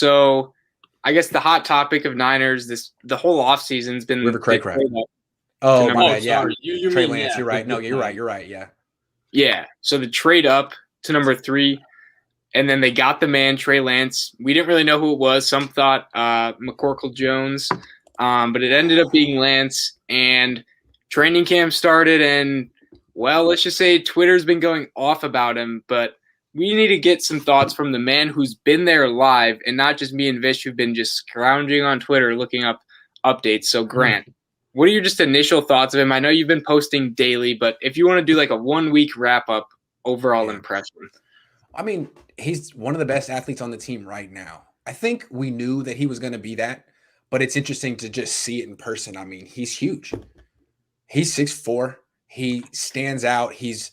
So I guess the hot topic of Niners the whole offseason's been River Cray the Cray. trade up to Oh, number my bad. Yeah. Sorry. You Trey mean, Lance. yeah, You're right. No, the you're right. plan. You're right. Yeah. Yeah. So the trade up to number 3, and then they got the man, Trey Lance. We didn't really know who it was. Some thought McCorkle Jones, but it ended up being Lance. And training camp started, and, well, let's just say Twitter's been going off about him. But we need to get some thoughts from the man who's been there live, and not just me and Vish who've been just scrounging on Twitter looking up updates. So, Grant, what are your just initial thoughts of him? I know you've been posting daily, but if you want to do like a 1-week wrap-up overall impression. I mean, he's one of the best athletes on the team right now. I think we knew that he was going to be that, but it's interesting to just see it in person. I mean, he's huge. He's 6'4". He stands out. He's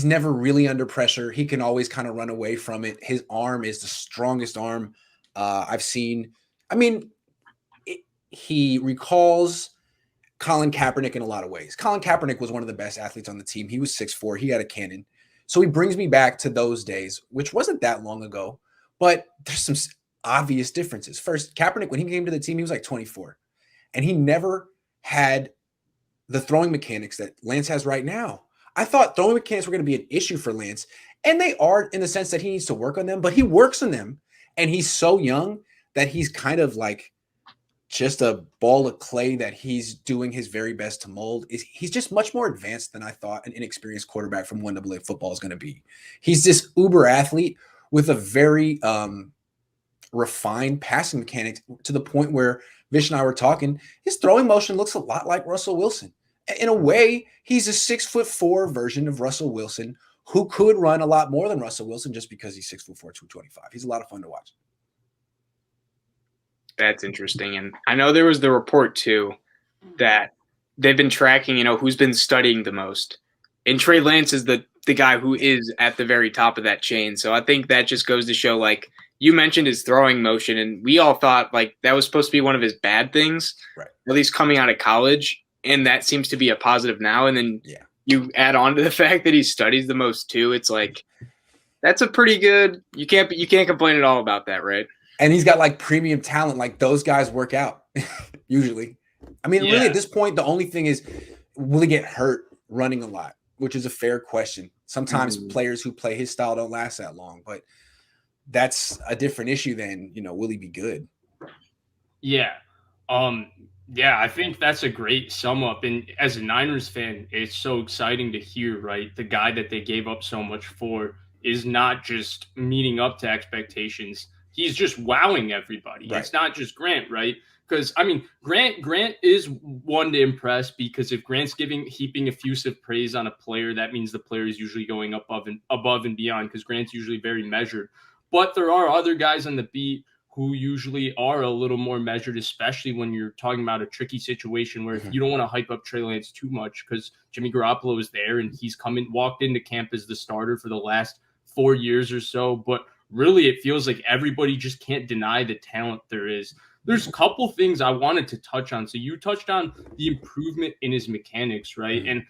never really under pressure. He can always kind of run away from it. His arm is the strongest arm I've seen. I mean, he recalls Colin Kaepernick in a lot of ways. Colin Kaepernick was one of the best athletes on the team. He was 6'4". He had a cannon. So he brings me back to those days, which wasn't that long ago, but there's some obvious differences. First, Kaepernick, when he came to the team, he was like 24, and he never had the throwing mechanics that Lance has right now. I thought throwing mechanics were going to be an issue for Lance, and they are in the sense that he needs to work on them, but he works on them, and he's so young that he's kind of like just a ball of clay that he's doing his very best to mold. He's just much more advanced than I thought an inexperienced quarterback from 1AA football is going to be. He's this uber athlete with a very refined passing mechanic to the point where Vish and I were talking, his throwing motion looks a lot like Russell Wilson. In a way, he's a 6'4" version of Russell Wilson who could run a lot more than Russell Wilson just because he's 6'4", 225. He's a lot of fun to watch. That's interesting. And I know there was the report, too, that they've been tracking, who's been studying the most. And Trey Lance is the guy who is at the very top of that chain. So I think that just goes to show, like, you mentioned his throwing motion, and we all thought, like, that was supposed to be one of his bad things, right, at least coming out of college. And that seems to be a positive now. And then you add on to the fact that he studies the most, too. It's like, that's a pretty good – you can't complain at all about that, right? And he's got like premium talent. Like those guys work out usually. I mean, really at this point, the only thing is, will he get hurt running a lot, which is a fair question. Sometimes players who play his style don't last that long, but that's a different issue than, will he be good? Yeah. I think that's a great sum up. And as a Niners fan, it's so exciting to hear, right? The guy that they gave up so much for is not just meeting up to expectations. He's just wowing everybody. Right. It's not just Grant, right? Because I mean, Grant is one to impress, because if Grant's heaping effusive praise on a player, that means the player is usually going above and beyond, because Grant's usually very measured. But there are other guys on the beat who usually are a little more measured, especially when you're talking about a tricky situation where you don't want to hype up Trey Lance too much, because Jimmy Garoppolo is there and he's walked into camp as the starter for the last 4 years or so. But really, it feels like everybody just can't deny the talent there is. There's a couple things I wanted to touch on. So you touched on the improvement in his mechanics, right? And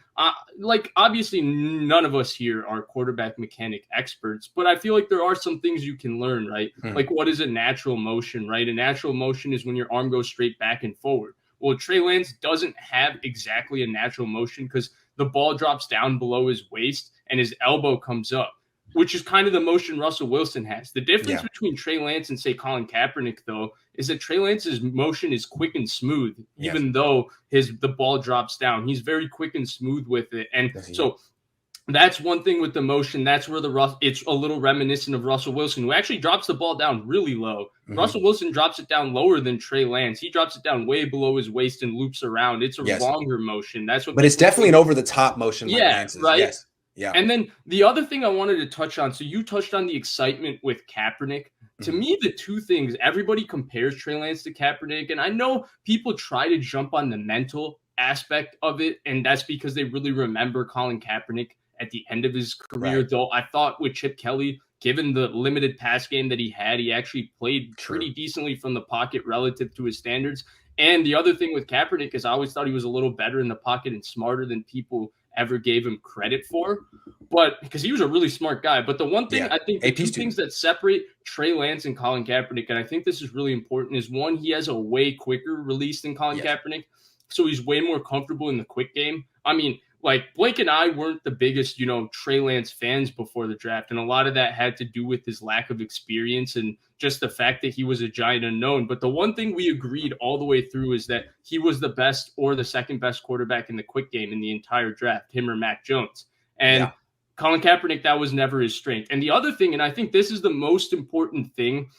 obviously none of us here are quarterback mechanic experts, but I feel like there are some things you can learn, right? Like, what is a natural motion, right? A natural motion is when your arm goes straight back and forward. Well, Trey Lance doesn't have exactly a natural motion, because the ball drops down below his waist and his elbow comes up, which is kind of the motion Russell Wilson has. The difference between Trey Lance and, say, Colin Kaepernick, though, is that Trey Lance's motion is quick and smooth, even though the ball drops down. He's very quick and smooth with it. And so that's one thing with the motion. That's where it's a little reminiscent of Russell Wilson, who actually drops the ball down really low. Russell Wilson drops it down lower than Trey Lance. He drops it down way below his waist and loops around. It's a longer motion. But it's definitely an over-the-top motion like Lance's. Right? Yes. Yeah. And then the other thing I wanted to touch on, so you touched on the excitement with Kaepernick. To me, the two things, everybody compares Trey Lance to Kaepernick, and I know people try to jump on the mental aspect of it, and that's because they really remember Colin Kaepernick at the end of his career. Right. Though I thought with Chip Kelly, given the limited pass game that he had, he actually played pretty decently from the pocket relative to his standards. And the other thing with Kaepernick is I always thought he was a little better in the pocket and smarter than people ever gave him credit for. But because he was a really smart guy. But the one thing I think the two things that separate Trey Lance and Colin Kaepernick, and I think this is really important, is one, he has a way quicker release than Colin Kaepernick. So he's way more comfortable in the quick game. I mean, like Blake and I weren't the biggest, Trey Lance fans before the draft. And a lot of that had to do with his lack of experience and just the fact that he was a giant unknown. But the one thing we agreed all the way through is that he was the best or the second best quarterback in the quick game in the entire draft, him or Mac Jones. And Colin Kaepernick, that was never his strength. And the other thing, and I think this is the most important thing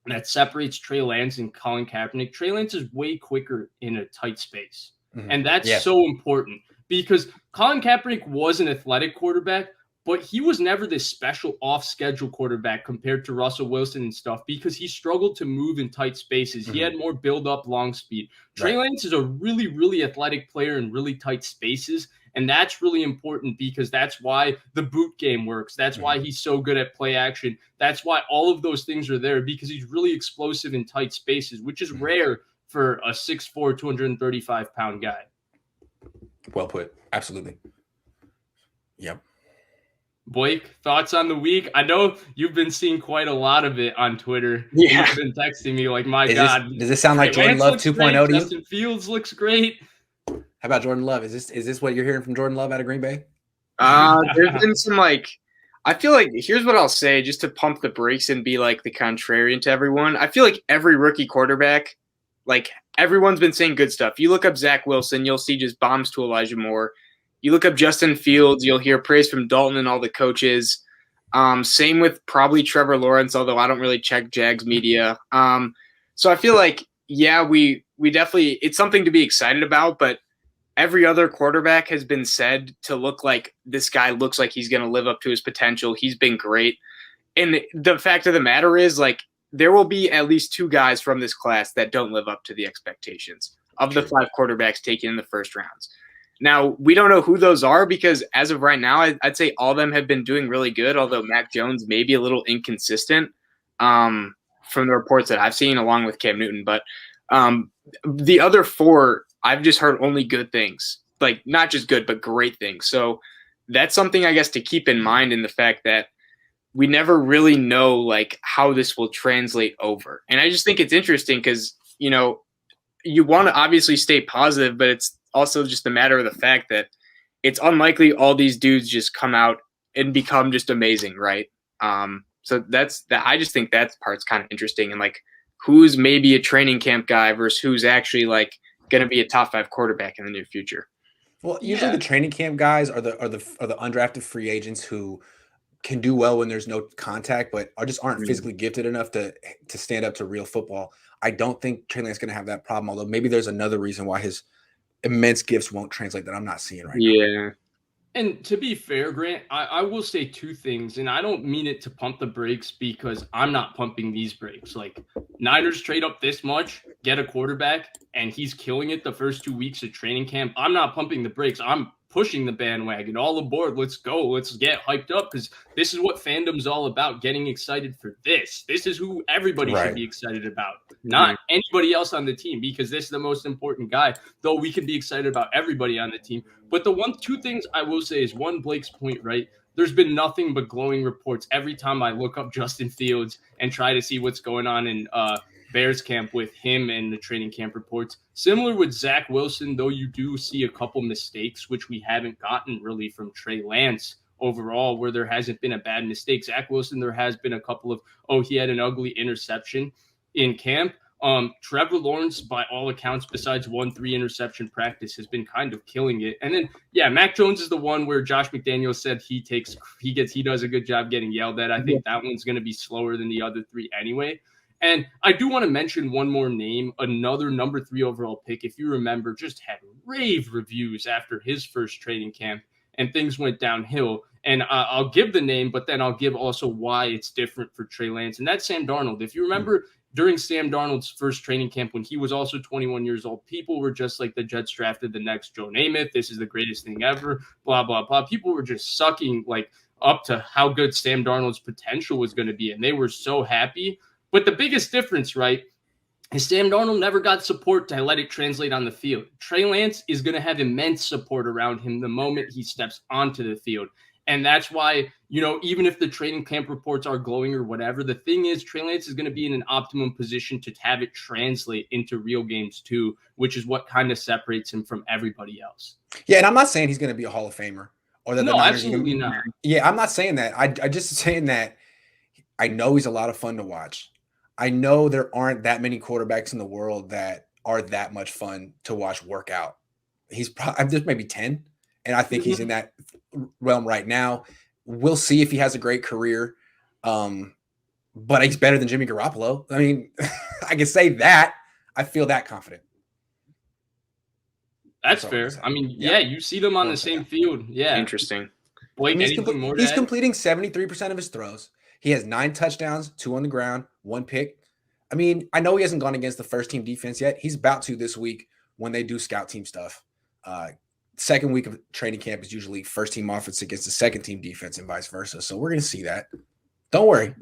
that separates Trey Lance and Colin Kaepernick, Trey Lance is way quicker in a tight space. Mm-hmm. And that's so important because Colin Kaepernick was an athletic quarterback, but he was never this special off-schedule quarterback compared to Russell Wilson and stuff because he struggled to move in tight spaces. Mm-hmm. He had more build-up, long speed. Trey Lance is a really, really athletic player in really tight spaces, and that's really important because that's why the boot game works. That's why he's so good at play action. That's why all of those things are there because he's really explosive in tight spaces, which is rare for a 6'4", 235-pound guy. Well put. Absolutely. Yep. Blake, thoughts on the week? I know you've been seeing quite a lot of it on Twitter. Yeah. You've been texting me like, my God. Does this sound like Jordan Love 2.0 to you? Justin Fields looks great. How about Jordan Love? Is this what you're hearing from Jordan Love out of Green Bay? There's been some I feel like here's what I'll say just to pump the brakes and be like the contrarian to everyone. I feel like every rookie quarterback, everyone's been saying good stuff. You look up Zach Wilson, you'll see just bombs to Elijah Moore. You look up Justin Fields, you'll hear praise from Dalton and all the coaches. Same with probably Trevor Lawrence, although I don't really check Jags media. So I feel like, we definitely – it's something to be excited about, but every other quarterback has been said to look like this guy looks like he's going to live up to his potential. He's been great. And the fact of the matter is, there will be at least two guys from this class that don't live up to the expectations of the 5 quarterbacks taken in the first rounds. Now, we don't know who those are because as of right now, I'd say all of them have been doing really good, although Mac Jones may be a little inconsistent from the reports that I've seen, along with Cam Newton. But the other 4, I've just heard only good things, not just good, but great things. So that's something, I guess, to keep in mind in the fact that we never really know, how this will translate over. And I just think it's interesting because, you want to obviously stay positive, but it's also just a matter of the fact that it's unlikely all these dudes just come out and become just amazing, right? So that's that. I just think that part's kind of interesting, and who's maybe a training camp guy versus who's actually going to be a top 5 quarterback in the near future. Well, usually the training camp guys are the undrafted free agents who can do well when there's no contact, but aren't physically gifted enough to stand up to real football. I don't think Trey Lance is going to have that problem, although maybe there's another reason why his immense gifts won't translate that I'm not seeing right now. Yeah. And to be fair, Grant, I will say 2 things, and I don't mean it to pump the brakes because I'm not pumping these brakes. Niners trade up this much, get a quarterback, and he's killing it the first 2 weeks of training camp. I'm not pumping the brakes. I'm pushing the bandwagon. All aboard. Let's go. Let's get hyped up because this is what fandom's all about, getting excited for this. This is who everybody should be excited about, not anybody else on the team, because this is the most important guy, though we can be excited about everybody on the team. But the 2 things I will say is, one, Blake's point, right? There's been nothing but glowing reports every time I look up Justin Fields and try to see what's going on in Bears camp with him and the training camp reports. Similar with Zach Wilson, though you do see a couple mistakes, which we haven't gotten really from Trey Lance overall, where there hasn't been a bad mistake. Zach Wilson, there has been a couple of, he had an ugly interception in camp. Trevor Lawrence, by all accounts, besides 1-3 interception practice, has been kind of killing it. And then, Mac Jones is the one where Josh McDaniels said he does a good job getting yelled at. I think that one's going to be slower than the other 3 anyway. And I do want to mention one more name, another number 3 overall pick. If you remember, just had rave reviews after his first training camp, and things went downhill. And I'll give the name, but then I'll give also why it's different for Trey Lance. And that's Sam Darnold. If you remember during Sam Darnold's first training camp, when he was also 21 years old, people were just like, the Jets drafted the next Joe Namath. This is the greatest thing ever, blah, blah, blah. People were just sucking up to how good Sam Darnold's potential was going to be. And they were so happy. But the biggest difference, right, And Sam Darnold never got support to let it translate on the field. Trey Lance is going to have immense support around him the moment he steps onto the field. And that's why, even if the training camp reports are glowing or whatever, the thing is Trey Lance is going to be in an optimum position to have it translate into real games too, which is what kind of separates him from everybody else. Yeah, and I'm not saying he's going to be a Hall of Famer or that the Niners absolutely not. Yeah, I'm not saying that. I just saying that I know he's a lot of fun to watch. I know there aren't that many quarterbacks in the world that are that much fun to watch work out. He's probably there's maybe 10, and I think he's in that realm right now. We'll see if he has a great career, but he's better than Jimmy Garoppolo. I mean, I can say that. I feel that confident. That's fair. I mean, yeah, you see them on the same field. Yeah. Interesting. Blake, he's completing 73% of his throws. He has 9 touchdowns, 2 on the ground, 1 pick. I mean, I know he hasn't gone against the first team defense yet. He's about to this week when they do scout team stuff. Second week of training camp is usually first team offense against the second team defense and vice versa. So we're going to see that. Don't worry.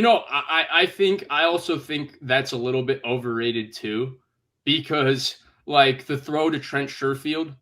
I also think that's a little bit overrated too, because like the throw to Trent Sherfield,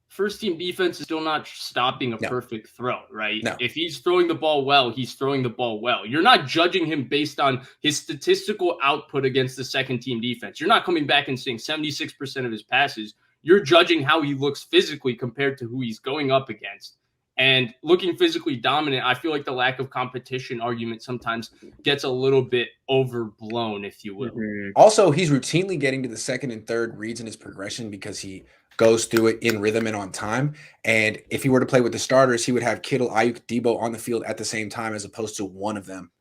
first team defense is still not stopping a perfect throw, right? No. If he's throwing the ball well, he's throwing the ball well. You're not judging him based on his statistical output against the second team defense. You're not coming back and saying 76% of his passes. You're judging how he looks physically compared to who he's going up against. And looking physically dominant, I feel like the lack of competition argument sometimes gets a little bit overblown, if you will. Also, he's routinely getting to the second and third reads in his progression because he goes through it in rhythm and on time. And if he were to play with the starters, he would have Kittle, Ayuk, Debo on the field at the same time as opposed to one of them.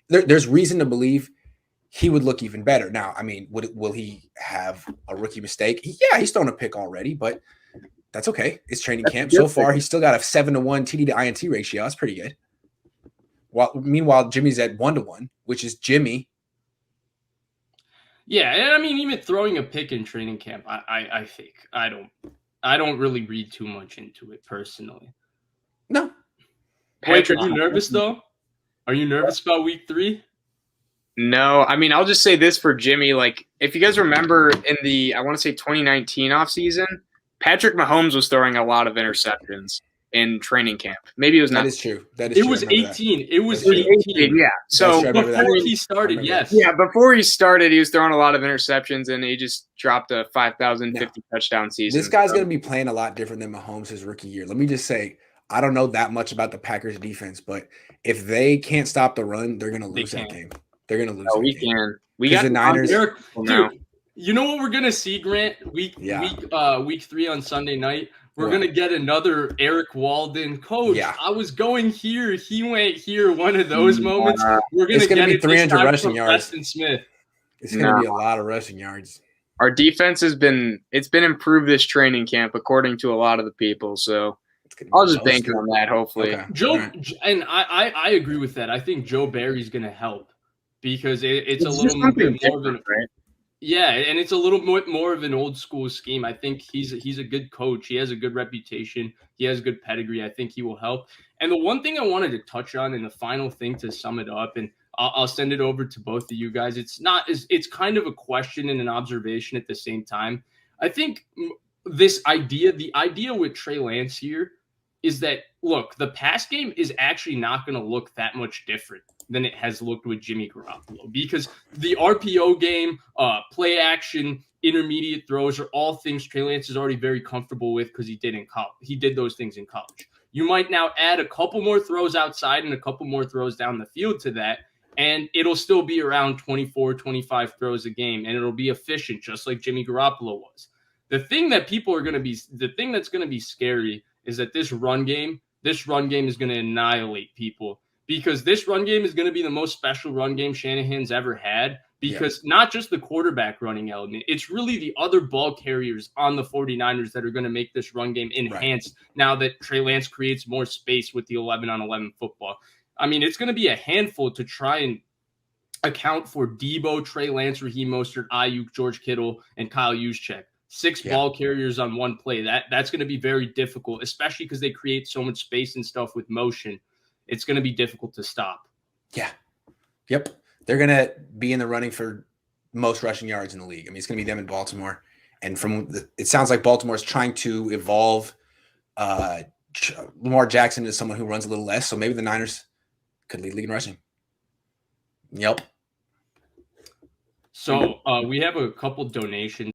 There's reason to believe he would look even better. Now, I mean, will he have a rookie mistake? Yeah, he's thrown a pick already, but that's okay. It's training camp. So far, he's still got a 7-to-1 TD to INT ratio. That's pretty good. Meanwhile, Jimmy's at 1-to-1, which is Jimmy. Yeah, and I mean, even throwing a pick in training camp, I think I don't really read too much into it personally. No. Patrick, are you nervous though? Are you nervous about week 3? No, I mean, I'll just say this for Jimmy. Like, if you guys remember in the, I want to say 2019 offseason, Patrick Mahomes was throwing a lot of interceptions in training camp. Maybe it was not. That is true. It was 18. It was 18. Yeah. So before he started, yes. Yeah, before he started, he was throwing a lot of interceptions, and he just dropped a 5,050 touchdown season. This guy's going to be playing a lot different than Mahomes his rookie year. Let me just say, I don't know that much about the Packers defense, but if they can't stop the run, they're going to lose that game. They're going to lose. We game. can. We got the Niners. Dude, you know what we're going to see, Grant? Week 3 on Sunday night. We're going to get another Eric Walden. Coach, I was going here. He went here. One of those moments. We're going to get be 300 rushing yards. Preston Smith. It's going to be a lot of rushing yards. Our defense has been improved this training camp, according to a lot of the people. So I'll just bank on that, hopefully. Okay. Joe, and I agree with that. I think Joe Barry's going to help because it's a little bit more of an – right? Yeah, and it's a little bit more of an old school scheme. I think he's a good coach. He has a good reputation. He has good pedigree. I think he will help. And the one thing I wanted to touch on, and the final thing to sum it up, and I'll send it over to both of you guys. It's kind of a question and an observation at the same time. I think the idea with Trey Lance here is that, look, the pass game is actually not going to look that much different than it has looked with Jimmy Garoppolo, because the RPO game, play action, intermediate throws are all things Trey Lance is already very comfortable with because he did in college. He did those things in college. You might now add a couple more throws outside and a couple more throws down the field to that, and it'll still be around 24, 25 throws a game, and it'll be efficient, just like Jimmy Garoppolo was. The thing that's going to be scary is that this run game is going to annihilate people. Because this run game is going to be the most special run game Shanahan's ever had, because not just the quarterback running element, it's really the other ball carriers on the 49ers that are going to make this run game enhanced now that Trey Lance creates more space with the 11-on-11 football. I mean, it's going to be a handful to try and account for Debo, Trey Lance, Raheem Mostert, Ayuk, George Kittle, and Kyle Juszczyk. 6 ball carriers on one play. That's going to be very difficult, especially because they create so much space and stuff with motion. It's going to be difficult to stop. Yeah. Yep. They're going to be in the running for most rushing yards in the league. I mean, it's going to be them in Baltimore. And it sounds like Baltimore is trying to evolve Lamar Jackson is someone who runs a little less. So maybe the Niners could lead the league in rushing. Yep. So we have a couple donations